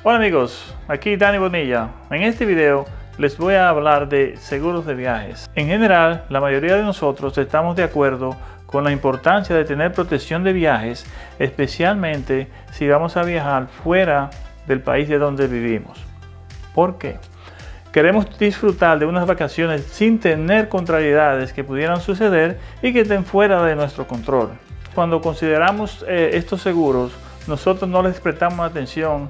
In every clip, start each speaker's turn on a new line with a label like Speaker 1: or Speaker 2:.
Speaker 1: Hola amigos, aquí Dani Bonilla. En este video les voy a hablar de seguros de viajes. En general, la mayoría de nosotros estamos de acuerdo con la importancia de tener protección de viajes, especialmente si vamos a viajar fuera del país de donde vivimos. ¿Por qué? Queremos disfrutar de unas vacaciones sin tener contrariedades que pudieran suceder y que estén fuera de nuestro control. Cuando consideramos estos seguros, nosotros no les prestamos atención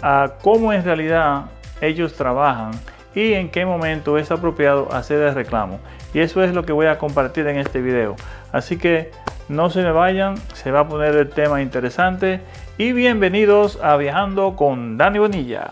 Speaker 1: a cómo en realidad ellos trabajan y en qué momento es apropiado hacer el reclamo. Y eso es lo que voy a compartir en este video. Así que no se me vayan, se va a poner el tema interesante. Y bienvenidos a Viajando con Dani Bonilla.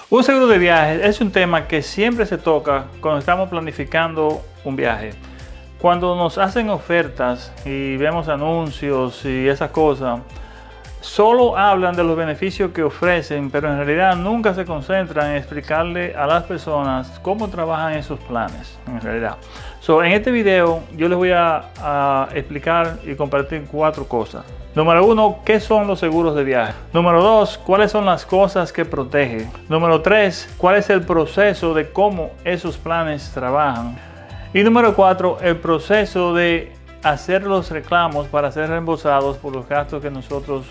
Speaker 1: Un seguro de viaje es un tema que siempre se toca cuando estamos planificando un viaje. Cuando nos hacen ofertas y vemos anuncios y esas cosas, solo hablan de los beneficios que ofrecen, pero en realidad nunca se concentran en explicarle a las personas cómo trabajan esos planes, en realidad. En este video yo les voy a explicar y compartir 4 cosas. Número 1, ¿qué son los seguros de viaje? Número 2, ¿cuáles son las cosas que protege? Número 3, ¿cuál es el proceso de cómo esos planes trabajan? Y número 4, el proceso de hacer los reclamos para ser reembolsados por los gastos que nosotros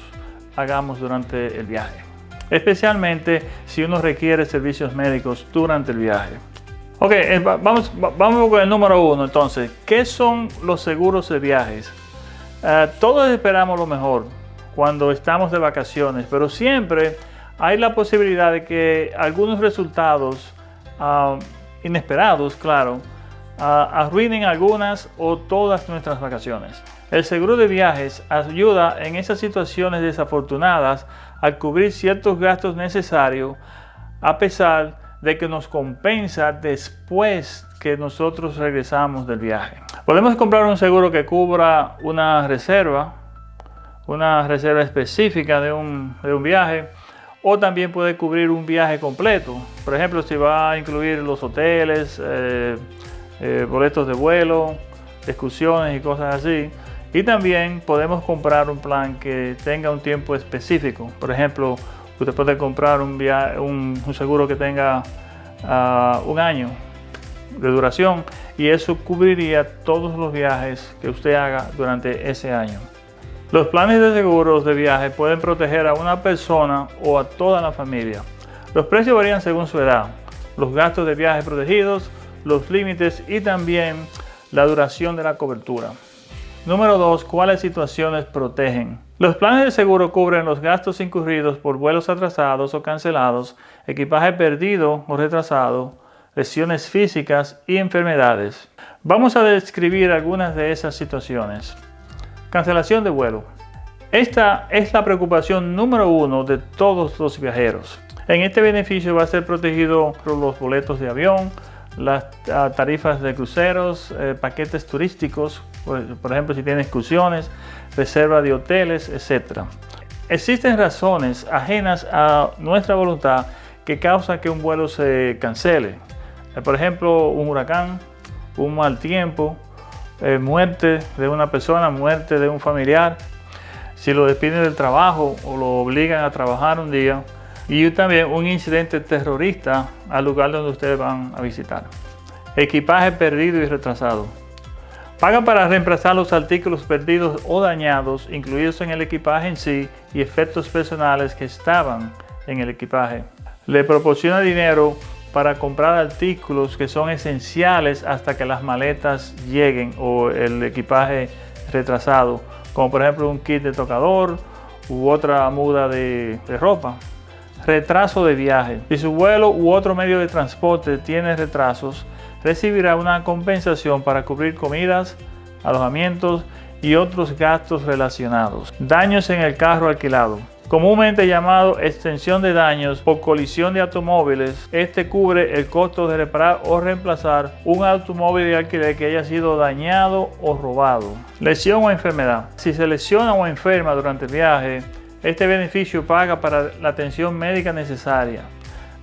Speaker 1: hagamos durante el viaje. Especialmente si uno requiere servicios médicos durante el viaje. Ok, vamos con el número 1 entonces. ¿Qué son los seguros de viajes? Todos esperamos lo mejor cuando estamos de vacaciones, pero siempre hay la posibilidad de que algunos resultados inesperados, claro, arruinen algunas o todas nuestras vacaciones. El seguro de viajes ayuda en esas situaciones desafortunadas a cubrir ciertos gastos necesarios, a pesar de que nos compensa después que nosotros regresamos del viaje. Podemos comprar un seguro que cubra una reserva específica de un viaje, o también puede cubrir un viaje completo. Por ejemplo, si va a incluir los hoteles, boletos de vuelo, excursiones y cosas así. Y también podemos comprar un plan que tenga un tiempo específico. Por ejemplo, usted puede comprar un seguro que tenga un año de duración, y eso cubriría todos los viajes que usted haga durante ese año. Los planes de seguros de viaje pueden proteger a una persona o a toda la familia. Los precios varían según su edad, los gastos de viaje protegidos, los límites y también la duración de la cobertura. Número 2. ¿Cuáles situaciones protegen? Los planes de seguro cubren los gastos incurridos por vuelos atrasados o cancelados, equipaje perdido o retrasado, lesiones físicas y enfermedades. Vamos a describir algunas de esas situaciones. Cancelación de vuelo. Esta es la preocupación número 1 de todos los viajeros. En este beneficio va a ser protegido por los boletos de avión, las tarifas de cruceros, paquetes turísticos, por ejemplo si tiene excursiones, reserva de hoteles, etc. Existen razones ajenas a nuestra voluntad que causan que un vuelo se cancele. Por ejemplo, un huracán, un mal tiempo, muerte de una persona, muerte de un familiar, si lo despiden del trabajo o lo obligan a trabajar un día, y también un incidente terrorista al lugar donde ustedes van a visitar. Equipaje perdido y retrasado. Paga para reemplazar los artículos perdidos o dañados incluidos en el equipaje en sí y efectos personales que estaban en el equipaje. Le proporciona dinero para comprar artículos que son esenciales hasta que las maletas lleguen o el equipaje retrasado, como por ejemplo un kit de tocador u otra muda de ropa. Retraso de viaje. Si su vuelo u otro medio de transporte tiene retrasos, recibirá una compensación para cubrir comidas, alojamientos y otros gastos relacionados. Daños en el carro alquilado. comúnmente llamado extensión de daños por colisión de automóviles. Este cubre el costo de reparar o reemplazar un automóvil de alquiler que haya sido dañado o robado. Lesión o enfermedad. Si se lesiona o enferma durante el viaje, este beneficio paga para la atención médica necesaria.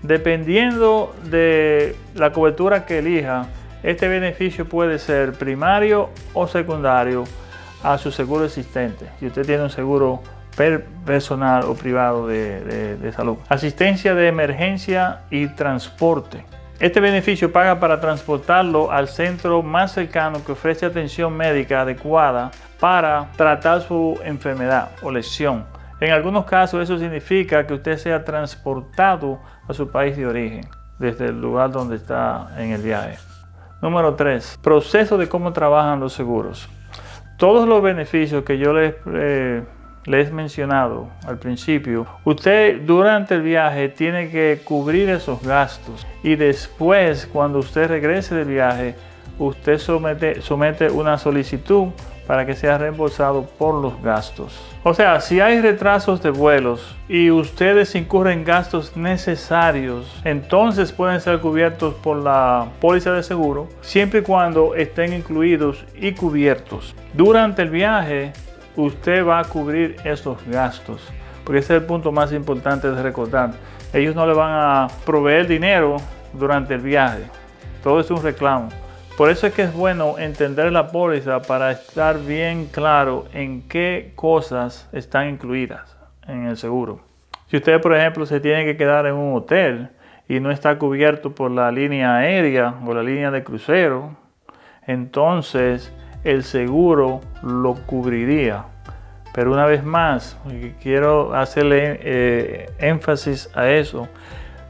Speaker 1: Dependiendo de la cobertura que elija, este beneficio puede ser primario o secundario a su seguro existente. Si usted tiene un seguro personal o privado de salud. Asistencia de emergencia y transporte. Este beneficio paga para transportarlo al centro más cercano que ofrece atención médica adecuada para tratar su enfermedad o lesión. En algunos casos eso significa que usted sea transportado a su país de origen, desde el lugar donde está en el viaje. Número 3. Proceso de cómo trabajan los seguros. Todos los beneficios que yo les he mencionado al principio, usted durante el viaje tiene que cubrir esos gastos y después, cuando usted regrese del viaje, usted somete una solicitud para que sea reembolsado por los gastos. O sea, si hay retrasos de vuelos y ustedes incurren gastos necesarios, entonces pueden ser cubiertos por la póliza de seguro, siempre y cuando estén incluidos y cubiertos. Durante el viaje, usted va a cubrir esos gastos, porque ese es el punto más importante de recordar. Ellos no le van a proveer dinero durante el viaje. Todo es un reclamo. Por eso es que es bueno entender la póliza para estar bien claro en qué cosas están incluidas en el seguro. Si usted, por ejemplo, se tiene que quedar en un hotel y no está cubierto por la línea aérea o la línea de crucero, entonces el seguro lo cubriría. Pero una vez más, quiero hacerle énfasis a eso,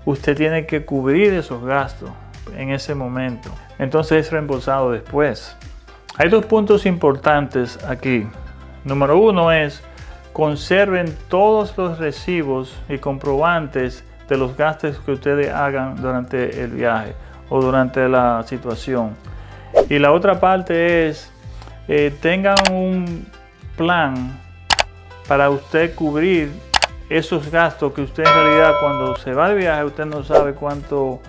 Speaker 1: usted tiene que cubrir esos gastos en ese momento. Entonces es reembolsado después. Hay dos puntos importantes aquí. Número 1 es, conserven todos los recibos y comprobantes de los gastos que ustedes hagan durante el viaje o durante la situación. Y la otra parte es, tengan un plan para usted cubrir esos gastos que usted en realidad cuando se va de viaje usted no sabe cuánto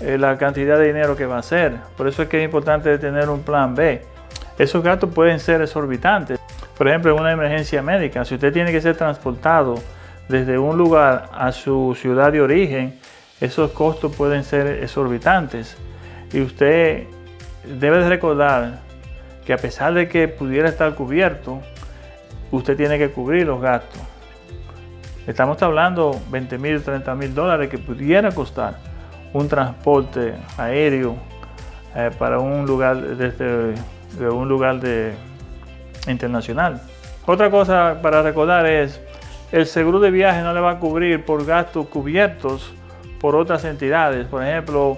Speaker 1: la cantidad de dinero que va a hacer. Por eso es que es importante tener un plan B. Esos gastos pueden ser exorbitantes. Por ejemplo, en una emergencia médica, si usted tiene que ser transportado desde un lugar a su ciudad de origen, esos costos pueden ser exorbitantes. Y usted debe de recordar que a pesar de que pudiera estar cubierto, usted tiene que cubrir los gastos. Estamos hablando $20,000, $30,000 que pudiera costar un transporte aéreo para un lugar internacional. Otra cosa para recordar es, el seguro de viaje no le va a cubrir por gastos cubiertos por otras entidades. Por ejemplo,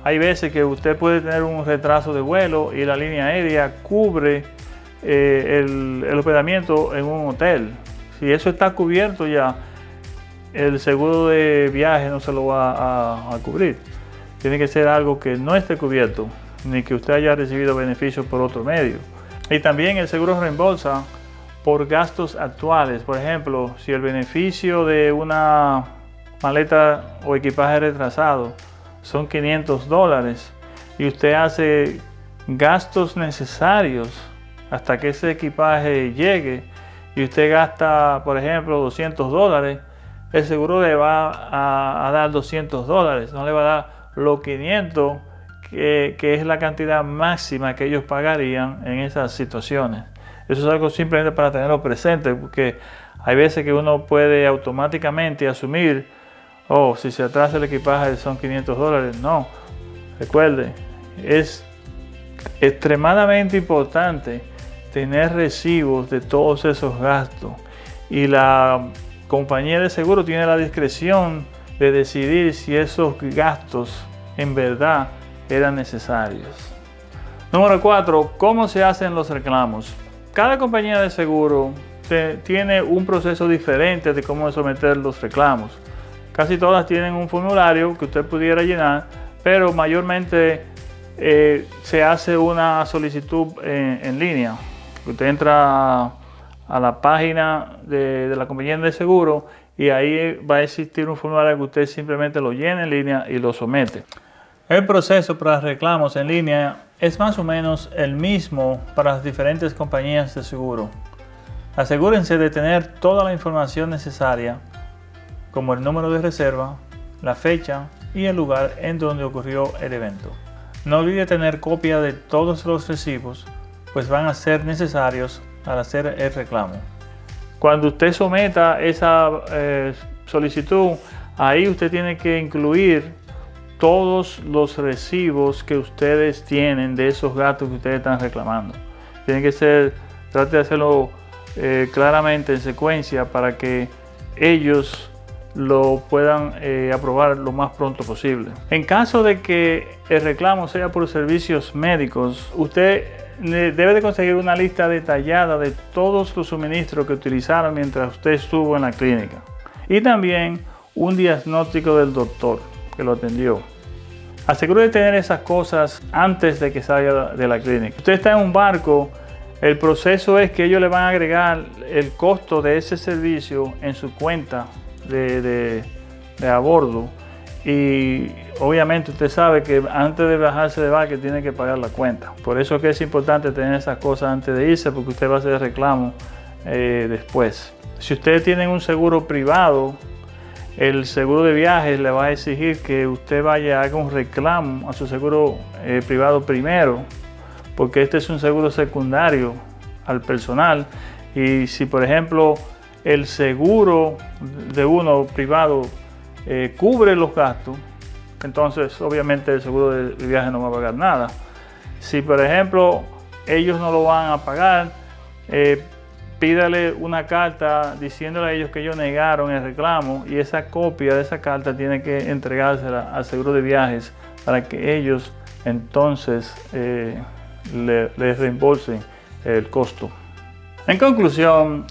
Speaker 1: hay veces que usted puede tener un retraso de vuelo y la línea aérea cubre el hospedamiento en un hotel. Si eso está cubierto ya, el seguro de viaje no se lo va a cubrir. Tiene que ser algo que no esté cubierto, ni que usted haya recibido beneficios por otro medio. Y también el seguro reembolsa por gastos actuales. Por ejemplo, si el beneficio de una maleta o equipaje retrasado son $500 y usted hace gastos necesarios hasta que ese equipaje llegue y usted gasta, por ejemplo, $200, el seguro le va a dar $200, no le va a dar los 500 que es la cantidad máxima que ellos pagarían en esas situaciones. Eso es algo simplemente para tenerlo presente, porque hay veces que uno puede automáticamente asumir, oh, si se atrasa el equipaje son $500. No, recuerde, es extremadamente importante tener recibos de todos esos gastos, y la compañía de seguro tiene la discreción de decidir si esos gastos en verdad eran necesarios. Número 4. ¿Cómo se hacen los reclamos? Cada compañía de seguro tiene un proceso diferente de cómo someter los reclamos. Casi todas tienen un formulario que usted pudiera llenar, pero mayormente se hace una solicitud en línea. Usted entra a la página de la compañía de seguro y ahí va a existir un formulario que usted simplemente lo llena en línea y lo somete. El proceso para reclamos en línea es más o menos el mismo para las diferentes compañías de seguro. Asegúrense de tener toda la información necesaria, como el número de reserva, la fecha y el lugar en donde ocurrió el evento. No olvide tener copia de todos los recibos, pues van a ser necesarios al hacer el reclamo. Cuando usted someta esa solicitud, ahí usted tiene que incluir todos los recibos que ustedes tienen de esos gastos que ustedes están reclamando. Tiene que ser, trate de hacerlo claramente en secuencia para que ellos lo puedan aprobar lo más pronto posible. En caso de que el reclamo sea por servicios médicos, usted debe de conseguir una lista detallada de todos los suministros que utilizaron mientras usted estuvo en la clínica y también un diagnóstico del doctor que lo atendió. Asegure de tener esas cosas antes de que salga de la clínica. Usted está en un barco, el proceso es que ellos le van a agregar el costo de ese servicio en su cuenta de a bordo y obviamente usted sabe que antes de bajarse de barco tiene que pagar la cuenta. Por eso es que es importante tener esas cosas antes de irse, porque usted va a hacer reclamo después. Si ustedes tienen un seguro privado, el seguro de viajes le va a exigir que usted vaya a haga un reclamo a su seguro privado primero, porque este es un seguro secundario al personal. Y si por ejemplo el seguro de uno privado cubre los gastos, entonces obviamente el seguro de viaje no va a pagar nada. Si por ejemplo ellos no lo van a pagar, pídale una carta diciéndole a ellos que ellos negaron el reclamo y esa copia de esa carta tiene que entregársela al seguro de viajes para que ellos entonces les reembolsen el costo. En conclusión,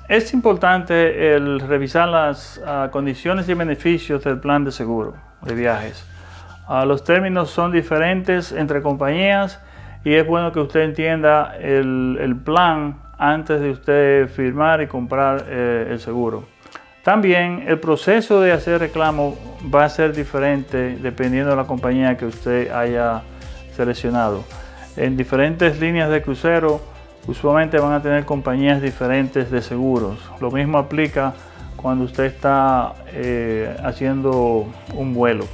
Speaker 1: es importante el revisar las condiciones y beneficios del plan de seguro de viajes. Los términos son diferentes entre compañías y es bueno que usted entienda el plan antes de usted firmar y comprar el seguro. También el proceso de hacer reclamo va a ser diferente dependiendo de la compañía que usted haya seleccionado. En diferentes líneas de crucero usualmente van a tener compañías diferentes de seguros. Lo mismo aplica cuando usted está haciendo un vuelo.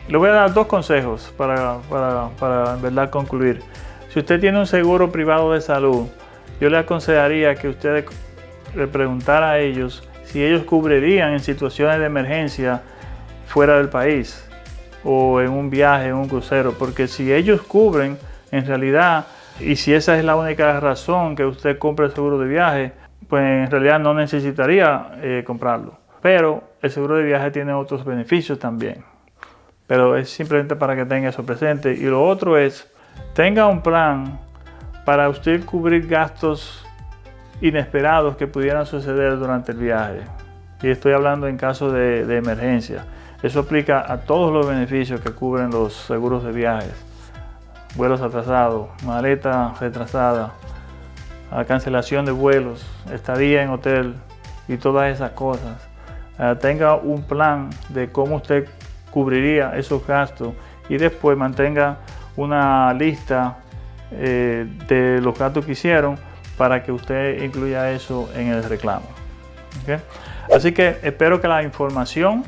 Speaker 1: Le voy a dar dos consejos para en verdad concluir. Si usted tiene un seguro privado de salud, yo le aconsejaría que usted le preguntara a ellos si ellos cubrirían en situaciones de emergencia fuera del país o en un viaje, en un crucero, porque si ellos cubren en realidad, y si esa es la única razón que usted compra el seguro de viaje, pues en realidad no necesitaría comprarlo. Pero el seguro de viaje tiene otros beneficios también. Pero es simplemente para que tenga eso presente. Y lo otro es, tenga un plan para usted cubrir gastos inesperados que pudieran suceder durante el viaje. Y estoy hablando en caso de emergencia. Eso aplica a todos los beneficios que cubren los seguros de viajes. Vuelos atrasados, maleta retrasada, cancelación de vuelos, estadía en hotel y todas esas cosas. Tenga un plan de cómo usted cubriría esos gastos y después mantenga una lista de los gastos que hicieron para que usted incluya eso en el reclamo. ¿Okay? Así que espero que la información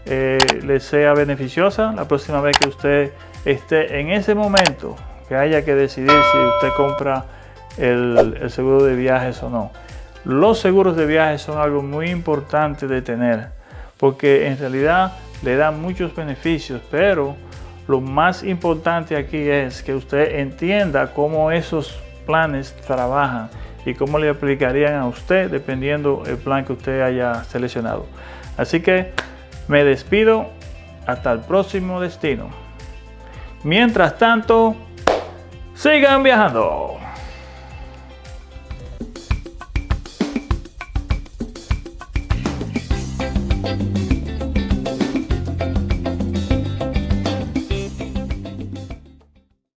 Speaker 1: les sea beneficiosa la próxima vez que usted esté en ese momento que haya que decidir si usted compra el seguro de viajes o no. Los seguros de viajes son algo muy importante de tener porque en realidad le dan muchos beneficios, pero lo más importante aquí es que usted entienda cómo esos planes trabajan y cómo le aplicarían a usted dependiendo el plan que usted haya seleccionado. Así que me despido hasta el próximo destino. Mientras tanto, sigan viajando.